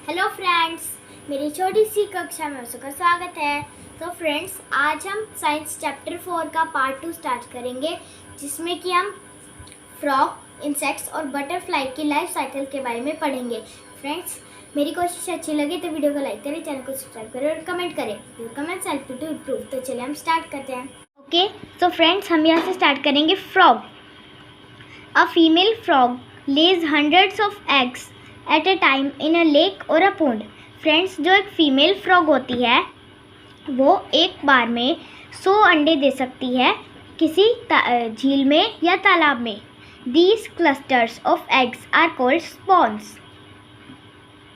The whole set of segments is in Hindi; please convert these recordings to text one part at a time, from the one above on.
हेलो फ्रेंड्स, मेरी छोटी सी कक्षा में सबका स्वागत है। तो फ्रेंड्स, आज हम साइंस चैप्टर 4 का पार्ट 2 स्टार्ट करेंगे, जिसमें कि हम फ्रॉग, इंसेक्ट्स और बटरफ्लाई की लाइफ साइकिल के बारे में पढ़ेंगे। फ्रेंड्स, मेरी कोशिश अच्छी लगी तो वीडियो को लाइक करें, चैनल को सब्सक्राइब करें और कमेंट करें। Your comments help to improve. तो चलिए हम स्टार्ट करते हैं। ओके, तो फ्रेंड्स, हम यहाँ से स्टार्ट करेंगे। Frog. A female frog lays hundreds of eggs at a time in a lake or a pond. Friends, जो एक फीमेल फ्रॉग होती है वो एक बार में 100 अंडे दे सकती है किसी झील में या तालाब में। These clusters of eggs are called spawns.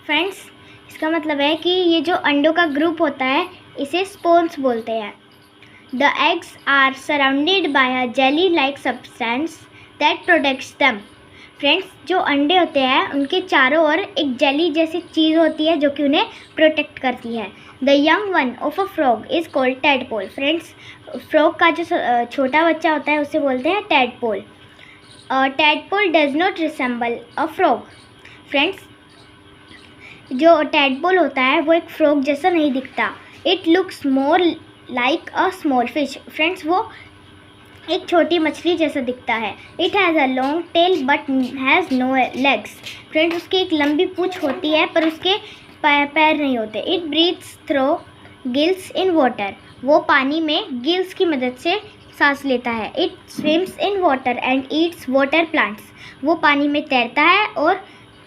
Friends, इसका मतलब है कि ये जो अंडों का ग्रुप होता है इसे स्पॉन्स बोलते हैं। The eggs are surrounded by a jelly-like substance that protects them. Friends, जो अंडे होते हैं उनके चारों ओर एक जेली जैसी चीज़ होती है जो कि उन्हें प्रोटेक्ट करती है। The young one of a frog is called tadpole. Friends, frog का जो छोटा बच्चा होता है उसे बोलते हैं tadpole. Tadpole does not resemble a frog. Friends, जो टैडपोल होता है वो एक फ्रॉग जैसा नहीं दिखता। It looks more like a small fish. Friends, वो एक छोटी मछली जैसा दिखता है। It has a long tail but has no legs. Friends, उसकी एक लंबी पूँछ होती है पर उसके पैर नहीं होते। It breathes through gills in water. वो पानी में गिल्स की मदद से सांस लेता है। It swims in water and Yeats water plants. वो पानी में तैरता है और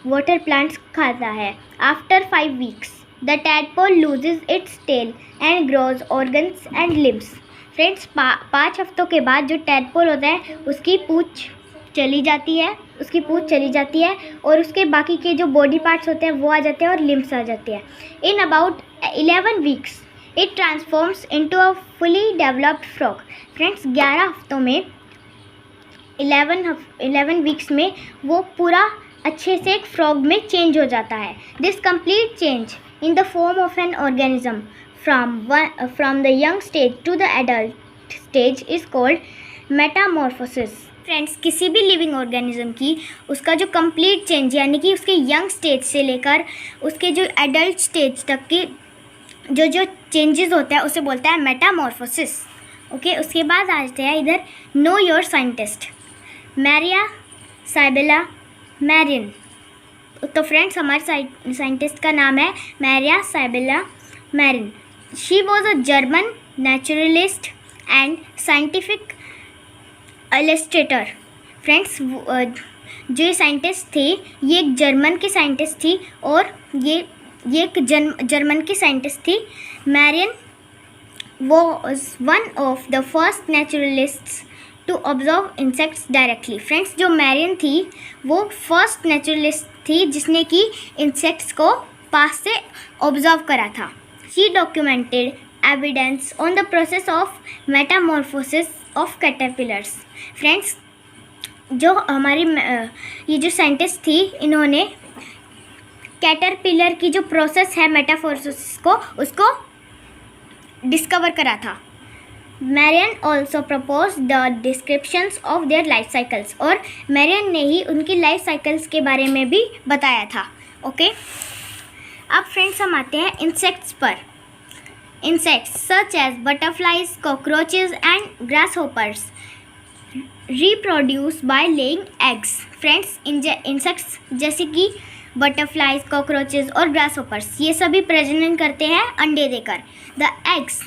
वाटर प्लांट्स खाता है। After 5 weeks the tadpole loses its tail and grows organs and limbs. Friends, 5 हफ्तों के बाद जो टैडपोल होता है उसकी पूँछ चली जाती है और उसके बाकी के जो बॉडी पार्ट्स होते हैं वो आ जाते हैं और लिम्स आ जाते हैं। In about 11 weeks it transforms into a fully developed frog. Friends, 11 हफ्तों में 11 weeks में वो पूरा अच्छे से एक फ्रॉग में चेंज हो जाता है। This complete change in the form of an organism from the young stage to the adult stage is called metamorphosis. Friends, किसी भी लिविंग ऑर्गेनिज्म की उसका जो कंप्लीट चेंज यानी कि उसके यंग स्टेज से लेकर उसके जो एडल्ट स्टेज तक की जो चेंजेस होता है उसे बोलता है मेटामॉर्फोसिस। ओके, उसके बाद आते हैं इधर know your scientist, Maria Sibylla Merian. तो फ्रेंड्स, हमारे साइंटिस्ट का नाम है Maria Sibylla Merian. She was a German naturalist and scientific illustrator. Friends, जो साइंटिस्ट थी ये एक जर्मन की साइंटिस्ट थी और ये एक जर्मन की साइंटिस्ट थी। Merian was one of the first naturalists to observe insects directly. Friends, जो मैरियन थी वो फर्स्ट नेचुरलिस्ट थी जिसने कि इंसेक्ट्स को पास से ऑब्जर्व करा था। She documented evidence on the process of metamorphosis of caterpillars. Friends, जो हमारी ये जो साइंटिस्ट थी इन्होंने कैटरपिलर की जो प्रोसेस है मेटामॉर्फोसिस को उसको डिस्कवर करा था। Merian also propose the descriptions of their life cycles. और मैरियन ने ही उनकी लाइफ साइकिल्स के बारे में भी बताया था। ओके, अब फ्रेंड्स हम आते हैं इंसेक्ट्स पर। Insects such as butterflies, cockroaches and grasshoppers reproduce by laying eggs. Friends, insects जैसे कि बटरफ्लाइज, कॉकरोचेज और ग्रासहोपर्स ये सभी प्रजनन करते हैं अंडे देकर। The eggs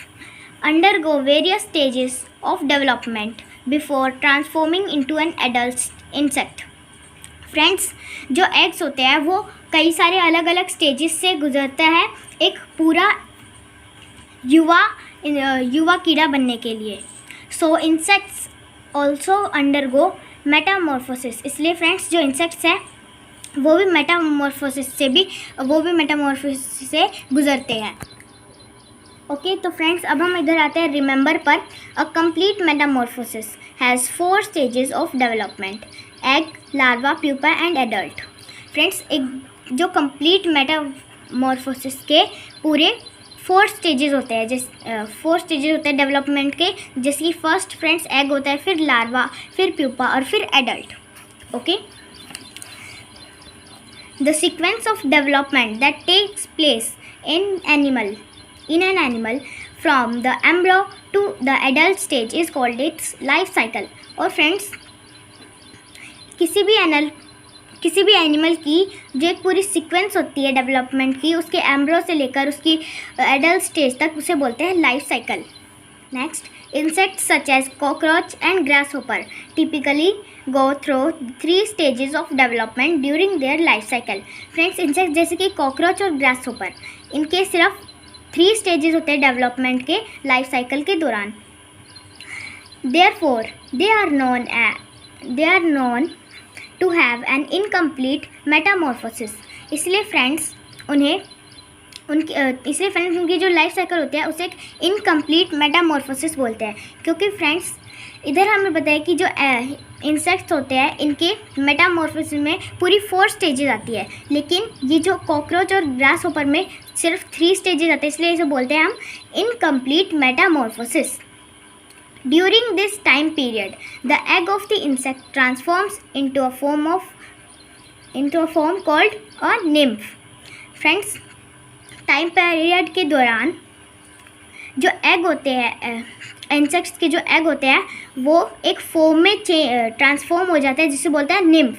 undergo various stages of development before transforming into an adult insect. Friends, जो एग्स होते हैं वो कई सारे अलग अलग स्टेजेस से गुजरता है एक पूरा युवा कीड़ा बनने के लिए। सो इंसेक्ट्स ऑल्सो अंडरगो मेटामॉर्फोसिस। इसलिए फ्रेंड्स, जो इंसेक्ट्स हैं वो भी मेटामॉर्फोसिस से गुजरते हैं। ओके, तो फ्रेंड्स, अब हम इधर आते हैं रिमेंबर पर। A complete Metamorphosis has 4 stages of development: egg, larva, pupa and adult. Friends, एक जो कंप्लीट मेटामॉर्फोसिस के पूरे 4 stages होते हैं। 4 stages होते हैं डेवलपमेंट के, जैसे कि फर्स्ट फ्रेंड्स एग होता है, फिर लार्वा, फिर प्यूपा और फिर adult. Okay, The sequence of development that takes place in an animal from the embryo to the adult stage is called its life cycle. और फ्रेंड्स, किसी भी एनिमल की जो एक पूरी सीक्वेंस होती है डेवलपमेंट की, उसके एम्ब्रो से लेकर उसकी एडल्ट स्टेज तक, उसे बोलते हैं life cycle. Next, insects such as cockroach and grasshopper typically go through 3 stages of development during their life cycle. Friends, insect जैसे कि कॉकरोच और ग्रासहोपर, इनके सिर्फ 3 स्टेजेस होते हैं डेवलपमेंट के लाइफ साइकिल के दौरान. Therefore, they are known to have an incomplete metamorphosis. इसलिए फ्रेंड्स उनकी जो लाइफ साइकिल होती है उसे एक इनकम्प्लीट मेटामॉर्फोसिस बोलते हैं. क्योंकि फ्रेंड्स, इधर हमें पता है कि जो इंसेक्ट्स होते हैं इनके मेटामॉर्फोसिस में पूरी 4 स्टेजेस आती है, लेकिन ये जो कॉकरोच और ग्रास होपर में सिर्फ 3 स्टेजेस आते हैं, इसलिए इसे बोलते हैं हम incomplete metamorphosis. During this time period the egg of the insect transforms into a form called a nymph. Friends, time period के दौरान जो एग होते हैं, इंसेक्ट्स के जो एग होते हैं, वो एक फॉर्म में ट्रांसफॉर्म हो जाते हैं जिसे बोलते हैं nymph.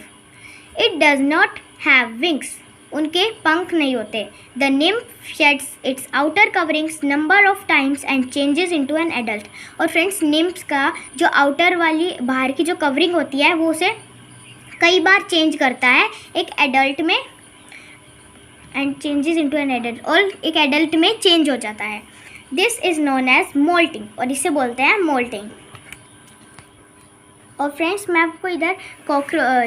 It does not have wings. उनके पंख नहीं होते. The nymph sheds its outer coverings number of times and changes into an adult. और फ्रेंड्स, निम्फ का जो आउटर वाली बाहर की जो कवरिंग होती है वो उसे कई बार चेंज करता है एक एडल्ट में, and changes into an adult, और एक एडल्ट में चेंज हो जाता है. This is known as moulting, और इसे बोलते हैं मोल्टिंग. और फ्रेंड्स, मैं आपको इधर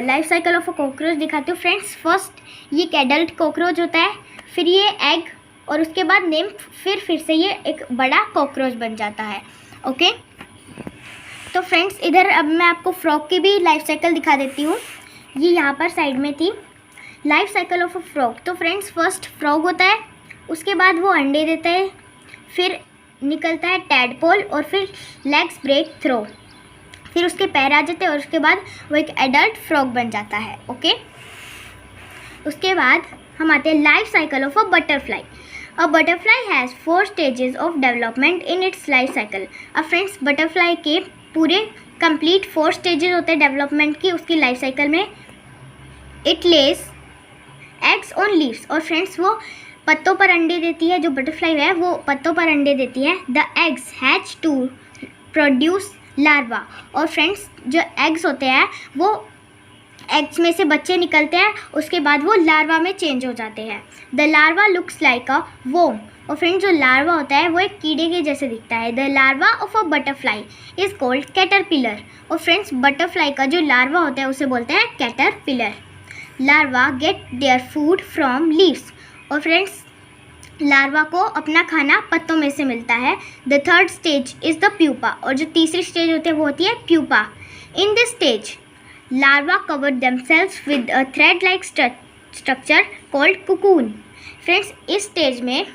life cycle of a cockroach दिखाती हूँ. फ्रेंड्स, फर्स्ट ये एक एडल्ट कॉकरोच होता है, फिर ये एग, और उसके बाद निम्फ, फिर से ये एक बड़ा कॉकरोच बन जाता है. ओके, तो फ्रेंड्स, इधर अब मैं आपको फ्रॉग की भी लाइफ साइकिल दिखा देती हूँ. ये यहाँ पर साइड में थी, life cycle of a frog. तो फ्रेंड्स, फर्स्ट फ्रॉग होता है, उसके बाद वो अंडे देता है, फिर निकलता है टैडपोल, और फिर लेग्स ब्रेक थ्रो, फिर उसके पैर आ जाते हैं, और उसके बाद वो एक एडल्ट फ्रॉग बन जाता है. ओके, उसके बाद हम आते हैं life cycle of a butterfly. A butterfly has 4 stages of development in its life cycle. अब फ्रेंड्स, बटरफ्लाई के पूरे कंप्लीट 4 स्टेजेस होते हैं डेवलपमेंट की उसकी लाइफ साइकिल में. It Lay's eggs on leaves. और फ्रेंड्स, वो पत्तों पर अंडे देती है. जो बटरफ्लाई है वो पत्तों पर अंडे देती है. The eggs hatch to produce larva. और फ्रेंड्स, जो एग्स होते हैं वो एग्स में से बच्चे निकलते हैं, उसके बाद वो लार्वा में चेंज हो जाते हैं. The larva looks like a worm. और फ्रेंड्स, जो लार्वा होता है वो एक कीड़े के जैसे दिखता है. The larva of a butterfly is called caterpillar. और फ्रेंड्स, बटरफ्लाई का जो लार्वा होता है उसे बोलते हैं caterpillar. Larva get their food from leaves. और फ्रेंड्स, लार्वा को अपना खाना पत्तों में से मिलता है. The third stage is the pupa. और जो तीसरी स्टेज होती है वो होती है pupa. In this stage larva cover themselves with a thread like structure called cocoon. Friends, इस स्टेज में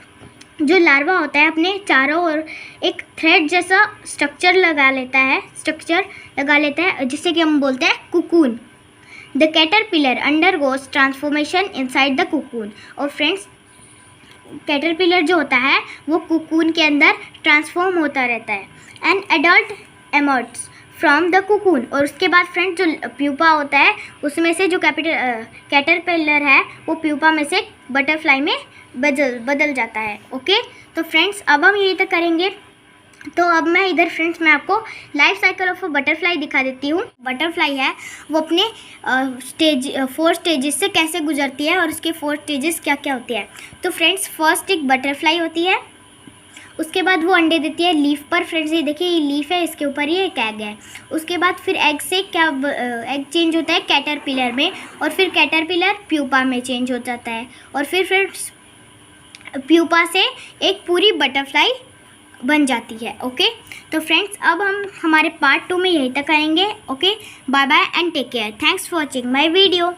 जो लार्वा होता है अपने चारों ओर एक थ्रेड जैसा स्ट्रक्चर लगा लेता है जिसे कि हम बोलते हैं cocoon. The caterpillar undergoes transformation inside the cocoon. और फ्रेंड्स, कैटरपिलर जो होता है वो कुकून के अंदर ट्रांसफॉर्म होता रहता है. An adult emerge from the cocoon. और उसके बाद फ्रेंड्स, जो प्यूपा होता है उसमें से जो कैटरपिलर है वो प्यूपा में से बटरफ्लाई में बदल जाता है. ओके, तो फ्रेंड्स, अब हम यही तक करेंगे. तो अब मैं इधर फ्रेंड्स मैं आपको life cycle of a butterfly दिखा देती हूँ. बटरफ्लाई है वो अपने 4 स्टेजेस से कैसे गुजरती है और उसके 4 स्टेजेस क्या क्या होती है. तो फ्रेंड्स, फर्स्ट एक बटरफ्लाई होती है, उसके बाद वो अंडे देती है लीफ पर. फ्रेंड्स, ये देखिए, ये लीफ है, इसके ऊपर ये एक एग है. उसके बाद फिर एग से एग चेंज होता है कैटरपिलर में, और फिर कैटरपिलर प्यूपा में चेंज हो जाता है, और फिर फ्रेंड्स प्यूपा से एक पूरी बटरफ्लाई बन जाती है. ओके, तो फ्रेंड्स, अब हम हमारे पार्ट 2 में यहीं तक आएंगे. Okay, bye bye and take care. Thanks for watching my video.